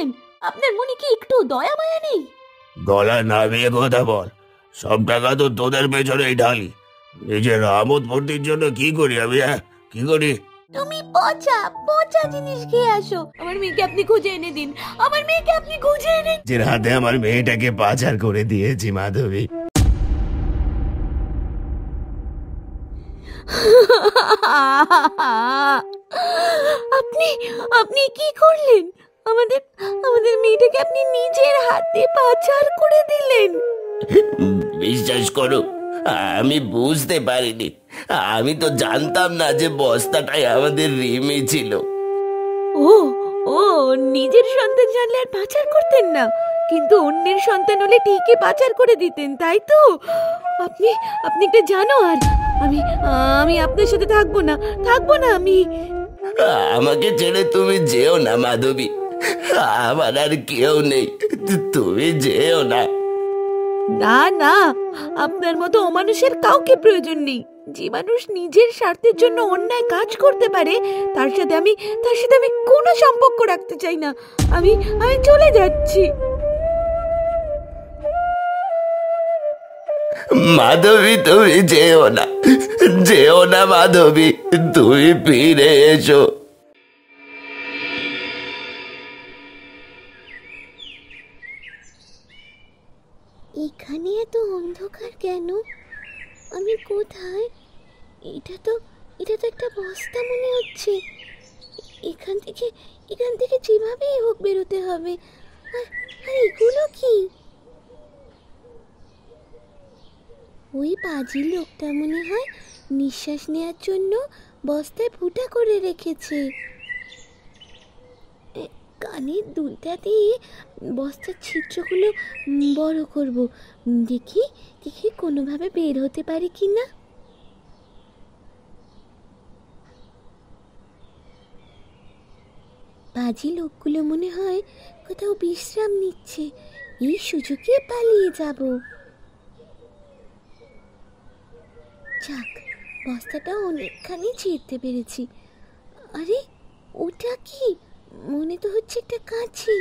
করছেন? আপনার মনে কি একটু দয়া মায়া নেই? গলা নামিয়ে কথা বল। সব টাকা তো তোদের পেছনেই ঢালি, নিজের আমোদ ফুর্তির জন্য কি করি আমি? কি করি? তুমি পচা পচা জিনিস খেয়ে আসো। আমার মেয়েকে আপনি খুঁজে এনে দিন, আমার মেয়েকে আপনি খুঁজে এনে। যে হাতে আমার মেয়েটাকে পাচার করে দিয়েছি মাধবী। আপনি আপনি কি করলেন? আমাদের আমাদের মেয়েটাকে আপনি নিজের হাতে পাচার করে দিলেন। বিশ্বাস করো, আমি বুঝতে পারিনি। আমি তো জানতাম না যে বস্তাটাই আমাদের রিমি ছিল। ও ও নিজের সন্তান জানলে আর পাচার করতেন না, কিন্তু অন্যের সন্তান হলে ঠিকই পাচার করে দিতেন, তাই তো? আপনি আপনি একটা জানোয়ার। আমি আমি আপনার সাথে থাকবো না, থাকবো না আমি। আমাকে ছেড়ে তুমি যেও না মাধবী, আমার আর কেউ নেই, তুমি যেও না। না না, আপনার মতো অমানুষের কাউকে প্রয়োজন নেই। যে মানুষ নিজের স্বার্থের জন্য অন্যায় কাজ করতে পারে তার সাথে আমি কোনো সম্পর্ক রাখতে চাই না। আমি আমি চলে যাচ্ছি। মাধবী তুমি যেও না, যেও না মাধবী, তুমি ফিরে এসো। এখানে এত অন্ধকার কেন? আমি কোথায়? এটা তো একটা বস্তা মনে হচ্ছে। এখান থেকে যেভাবেই হোক বেরোতে হবে। আর এগুলো কি? ওই পাজি লোকটা মনে হয় নিঃশ্বাস নেওয়ার জন্য বস্তায় ফুটা করে রেখেছে। কানের দুলটা দিয়ে বস্তার ছিদ্রগুলো বড় করব। দেখি কোনোভাবে বের হতে পারি কিনা। বাজি লোকগুলো মনে হয় কোথাও বিশ্রাম নিচ্ছে, এই সুযোগে পালিয়ে যাব। যাক, বস্তাটা অনেকখানি ছিঁড়তে পেরেছি। আরে ওটা কি? মনে তো হচ্ছে একটা কাঁচি।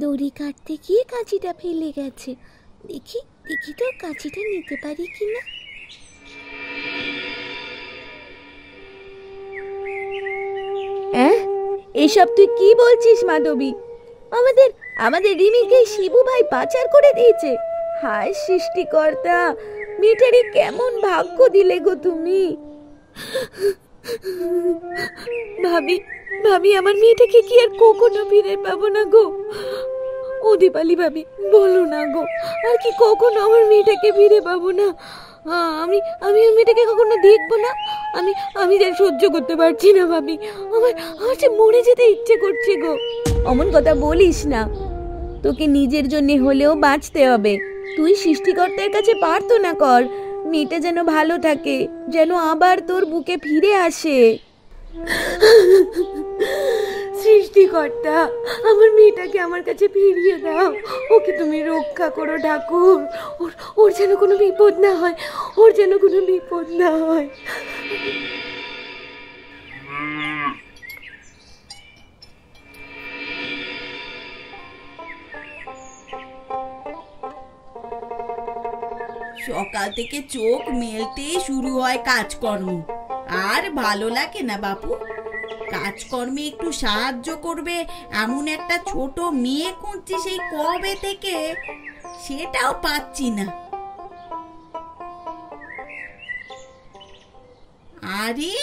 দড়ি কাটতে গিয়ে কাঁচিটা ফেলে গেছে। দেখি তো কাঁচিটা নিতে পারি কিনা। এসব তুই কি বলছিস মাধবী? আমাদের রিমিকে শিবু ভাই পাচার করে দিয়েছে। হায় সৃষ্টিকর্তা, মেয়েটারই কেমন ভাগ্য দিলে গো তুমি। ভাবি আমার মেয়েটাকে কি আর কখনো ফিরে পাবো না গো? ও দীপালি ভাবি, বলো না গো, আর কি কখনো আমার মেয়েটাকে ফিরে পাবো না? আমি আমি ওই মেয়েটাকে কখনো দেখবো না। আমি যে সহ্য করতে পারছি না ভাবি, আমার যে মরে যেতে ইচ্ছে করছে গো। অমন কথা বলিস না, তোকে নিজের জন্য হলেও বাঁচতে হবে। তুই সৃষ্টিকর্তার কাছে প্রার্থনা কর মেয়েটা যেন ভালো থাকে, যেন আবার তোর বুকে ফিরে আসে। সৃষ্টিকর্তা, আমার মেয়েটাকে আমার কাছে ফিরিয়ে দাও। ওকে তুমি রক্ষা করো ঠাকুর। ওর যেন কোনো বিপদ না হয়, ওর যেন কোনো বিপদ না হয়। সকাল থেকে চোখ মেলতেই শুরু হয় কাজকর্ম, আর ভালো লাগে না বাপু। কাজকর্মে একটু সাহায্য করবে এমন একটা ছোট মেয়ে খুঁজছি সেই কবে থেকে, সেটাও পাচ্ছি না। আরে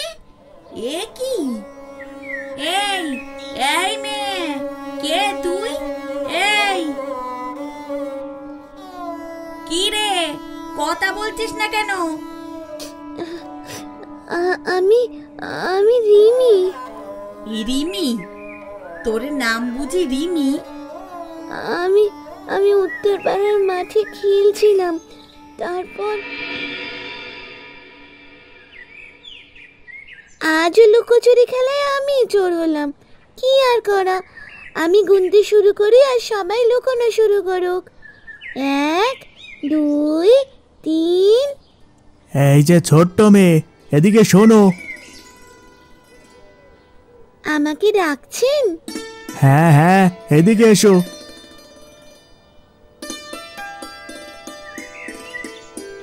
এ কি? এই এই মেয়ে, কে তুই? এই কি রে, কথা বলছিস না কেন? আমি রিমি। রিমি? তোর নাম বুঝি রিমি? আমি উত্তর পাড়ার মাঠে খেলছিলাম, তারপর আজও লুকোচুরি খেলায় আমি চোর হলাম। কি আর করা, আমি গুনতে শুরু করি আর সবাই লুকোনো শুরু করুক। 1 2 3। এই যে ছোট্ট মেয়ে, এদিকে শোনো। আমাকে ডাকছেন? হ্যাঁ হ্যাঁ, এদিকে এসো।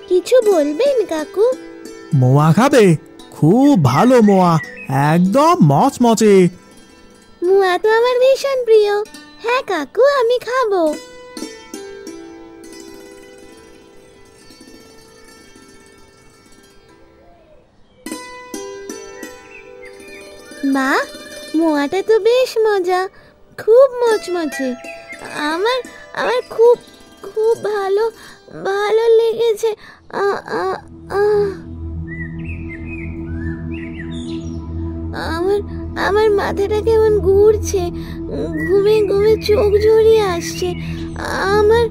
কিছু বলবেন কাকু? মোয়া খাবে? খুব ভালো মোয়া, একদম মচমচে। মুয়া তো আমার ভীষণ প্রিয়। হ্যাঁ কাকু, আমি খাবো। মা, মোয়াটা তো বেশ মজা, খুব মচমচে। আমার আমার খুব খুব ভালো ভালো লেগেছে। আ আ আ আমার আমার মাথাটা কেমন ঘুরছে, ঘুমে ঘুমে চোখ জড়িয়ে আসছে। আমার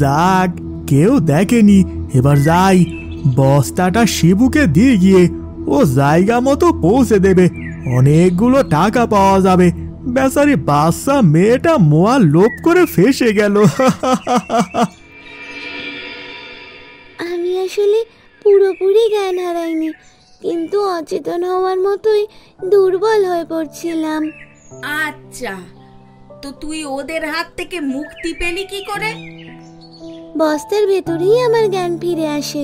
যাক, কেউ দেখেনি। এবার যাই, বস্তাটা শিবুকে দিয়ে গিয়ে ও জায়গা মতো পৌঁছে দেবে। অনেকগুলো টাকা পাওয়া যাবে। বেচারি বাচ্চা মেয়েটা মোয়া লোভ করে ফেসে গেল। আমি আসলে পুরোপুরি জ্ঞান হারাইনি, কিন্তু অচেতন হওয়ার মতোই দুর্বল হয়ে পড়ছিলাম। আচ্ছা, তো তুই ওদের হাত থেকে মুক্তি পেলি কি করে? বস্তার ভেতরেই আমার জ্ঞান ফিরে আসে।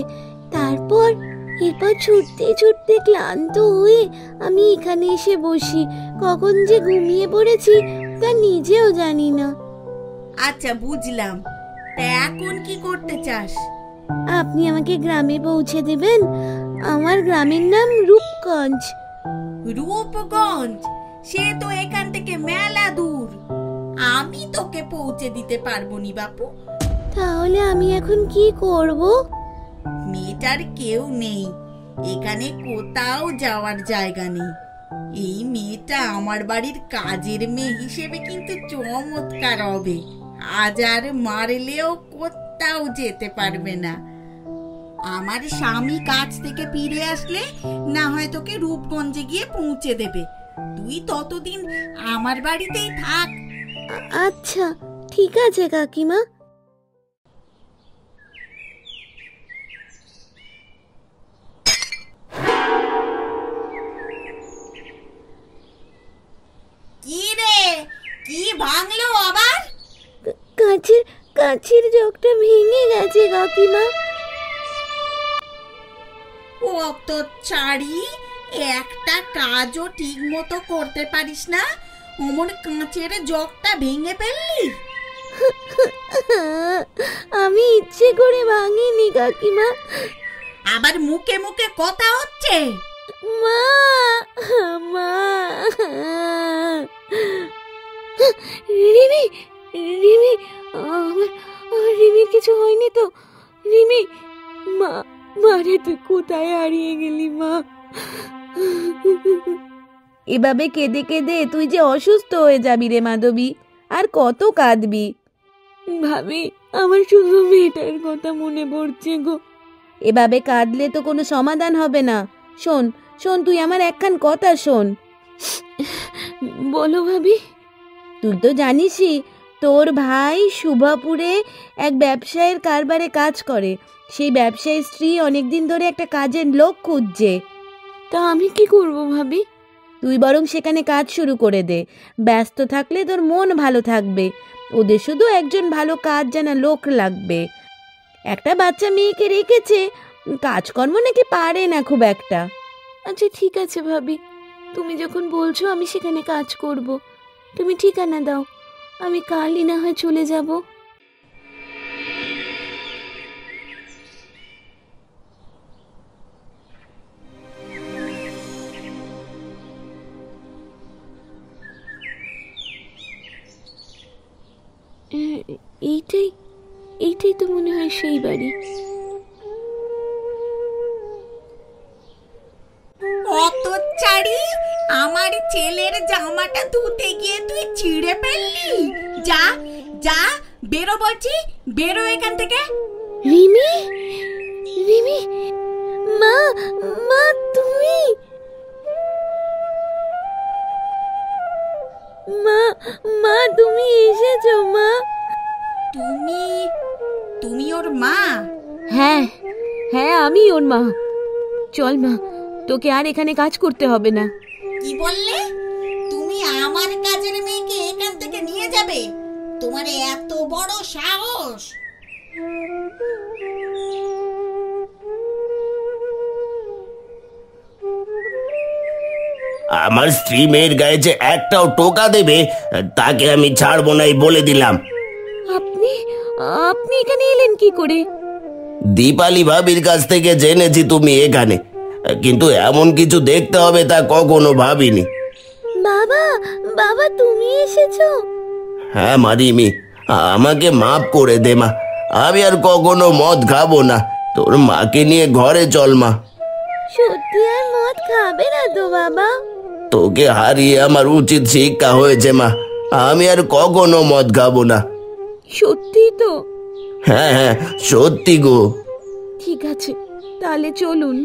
এরপর ছুটতে ছুটতে ক্লান্ত হয়ে আমি এখানে এসে বসি। কখন যে ঘুমিয়ে পড়েছি তা নিজেও জানি না। আচ্ছা, বুঝলাম। তা এখন কি করতে চাস? আপনি আমাকে গ্রামে পৌঁছে দেবেন? আমার গ্রামের নাম রূপগঞ্জ। রূপগঞ্জ? সে তো এখান থেকে মেলা দূর। আমি তোকে পৌঁছে দিতে পারবো নি বাপু। তাহলে আমি এখন কি করব? মেয়েটার কেউ নেই, এখানে কোথাও যাওয়ার জায়গা নেই। এই মেয়েটা আমার বাড়ির কাজের মেয়ে হিসেবে কিন্তু চমৎকার হবে। আজ আর মারলেও কোথাও যেতে পারবে না। আমার স্বামী কাজ থেকে ফিরে আসলে না হয় তোকে রূপগঞ্জে গিয়ে পৌঁছে দেবে। তুই ততদিন আমার বাড়িতেই থাক। আচ্ছা, ঠিক আছে কাকিমা। কি রে, কি ভাঙলো আবার? কাছের জগটা ভেঙে গেছে কাকিমা। ও তো ছাড়ি, একটা কাজও ঠিক মতো করতে পারিস না, অমন কাঁচের জগটা ভেঙে ফেললি? আমি ইচ্ছে করে ভাঙিনি কাকিমা। আবার মুখে মুখে কথা হচ্ছে। মা, মা, রিমি, রিমি, আমার রিমির কিছু হয়নি তো? রিমি, মা, মারে তুই কোথায় হারিয়ে গেলি মা? এভাবে কেঁদে কেঁদে তুই যে অসুস্থ হয়ে যাবি রে মাধবী। আর কত কাঁদবি? ভাবি, আমার শুধু মেয়েটার কথা মনে পড়ছে গো। এভাবে কাঁদলে তো কোনো সমাধান হবে না। শোন শোন, তুই আমার একখান কথা শোন। বলো ভাবি। তুই তো জানিসই তোর ভাই শুভাপুরে এক ব্যবসায়ের কারবারে কাজ করে। সেই ব্যবসায়ী স্ত্রী অনেকদিন ধরে একটা কাজের লোক খুঁজছে। তা আমি কি করব ভাবি? তুই বরং সেখানে কাজ শুরু করে দে। ব্যস্ত থাকলে তোর মন ভালো থাকবে। ওদের শুধু একজন ভালো কাজ জানা লোক লাগবে। একটা বাচ্চা মেয়েকে রেখেছে, কাজকর্ম নাকি পারে না খুব একটা। আচ্ছা ঠিক আছে ভাবি, তুমি যখন বলছো আমি সেখানে কাজ করব। তুমি ঠিকানা দাও, আমি কালই না হয় চলে যাব। এইটাই তো মনে হয় সেই বাড়ি। অত চারি, আমার ছেলের জামাটা ধুতে গিয়ে তুই ছিঁড়ে ফেললি। যা যা, বেরো বলছি, বেরো এখান থেকে। রিমি, রিমি, মা, মা তুমি? মা, মা তুমি এসেছো মা? তুমি তুমি ওর মা? হ্যাঁ হ্যাঁ, আমি ওর মা। চল মা, তোকে আর এখানে কাজ করতে হবে না। কি বললে? তুমি আমার কাজের মেয়েকে এখান থেকে নিয়ে যাবে? তোমার এত বড় সাহস! আমার স্ত্রী মেয়ের গায়ে যে একটাও টোকা দেবে তাকে আমি ছাড়বো নাই বলে দিলাম। আপনি আপনি এখানে এলেন কি করে? দীপালি ভাবির কাছ থেকে জেনেছি তুমি এখানে, কিন্তু এমন কিছু দেখতে হবে তা কখনো ভাবিনি। বাবা, বাবা তুমি এসেছো? হ্যাঁ মারিমি, আমাকে মাফ করে দে মা, আমি আর কখনো মদ খাবো না। তোর মাকে নিয়ে ঘরে চল মা। সত্যি আর মদ খাবে না তো বাবা? তোকে হারিয়ে আমার উচিত শিক্ষা হয়েছে মা, আমি আর কখনো মদ খাবো না। সত্যি তো? হ্যাঁ হ্যাঁ সত্যি গো। ঠিক আছে, তাহলে চলুন।